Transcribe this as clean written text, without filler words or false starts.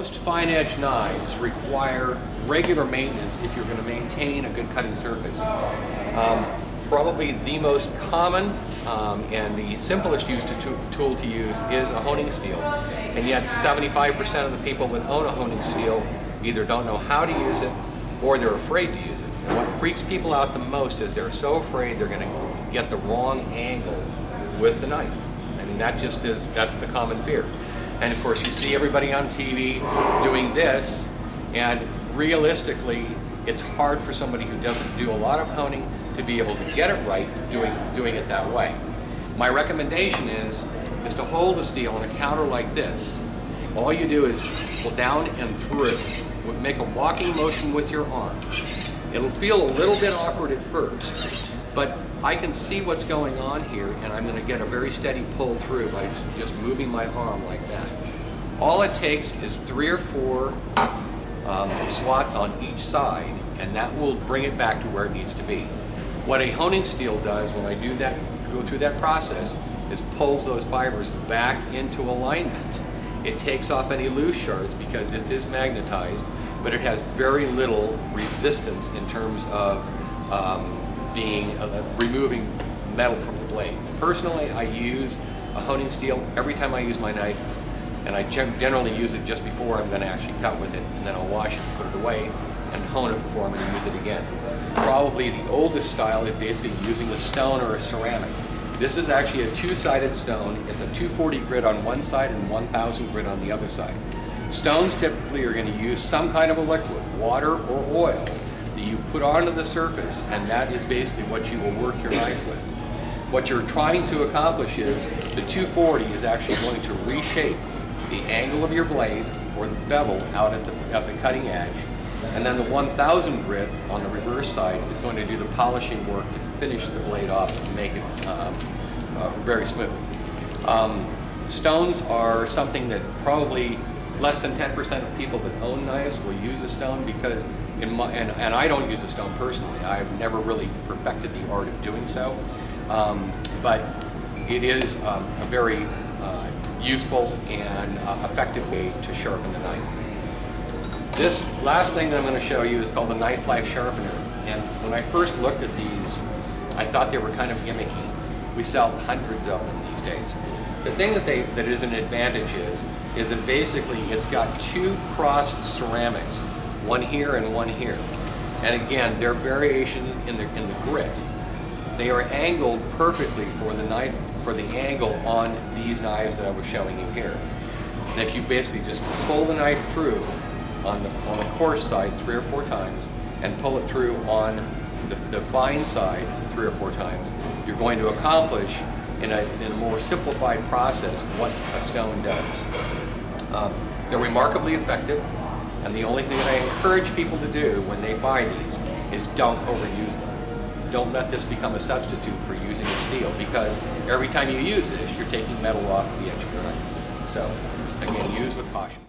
Most fine edge knives require regular maintenance if you're going to maintain a good cutting surface. Probably the most common and the simplest tool to use is a honing steel. And yet 75% of the people that own a honing steel either don't know how to use it or they're afraid to use it. And what freaks people out the most is they're so afraid they're going to get the wrong angle with the knife. I mean, that's the common fear. And of course you see everybody on TV doing this, and realistically it's hard for somebody who doesn't do a lot of honing to be able to get it right doing it that way. My recommendation is to hold the steel on a counter like this. All you do is pull down and through. Make a walking motion with your arm. It'll feel a little bit awkward at first, but I can see what's going on here, and I'm going to get a very steady pull through by just moving my arm like that. All it takes is 3 or 4 swats on each side, and that will bring it back to where it needs to be. What a honing steel does when I go through that process is pulls those fibers back into alignment. It takes off any loose shards because this is magnetized, but it has very little resistance in terms of removing metal from the blade. Personally, I use a honing steel every time I use my knife, and I generally use it just before I'm going to actually cut with it, and then I'll wash it, put it away, and hone it before I'm going to use it again. Probably the oldest style is basically using a stone or a ceramic. This is actually a 2-sided stone. It's a 240 grit on one side and 1000 grit on the other side. Stones typically are going to use some kind of a liquid, water or oil, that you put onto the surface, and that is basically what you will work your knife with. What you're trying to accomplish is the 240 is actually going to reshape the angle of your blade or the bevel out at the cutting edge, and then the 1000 grit on the reverse side is going to do the polishing work to finish the blade off and make it very smooth. Stones are something that probably less than 10% of people that own knives will use a stone, because and I don't use a stone personally. I've never really perfected the art of doing so, but it is a very useful and effective way to sharpen the knife. This last thing that I'm going to show you is called the Knife Life Sharpener, and when I first looked at these, I thought they were kind of gimmicky. We sell hundreds of them these days. The thing that is an advantage is that basically it's got 2 crossed ceramics, one here and one here. And again, there are variations in the grit. They are angled perfectly for the knife, for the angle on these knives that I was showing you here. And if you basically just pull the knife through on the coarse side 3 or 4 times and pull it through on the fine side 3 or 4 times, you're going to accomplish in a more simplified process what a stone does. They're remarkably effective, and the only thing that I encourage people to do when they buy these is don't overuse them. Don't let this become a substitute for using a steel, because every time you use this, you're taking metal off the edge of your knife. So again, use with caution.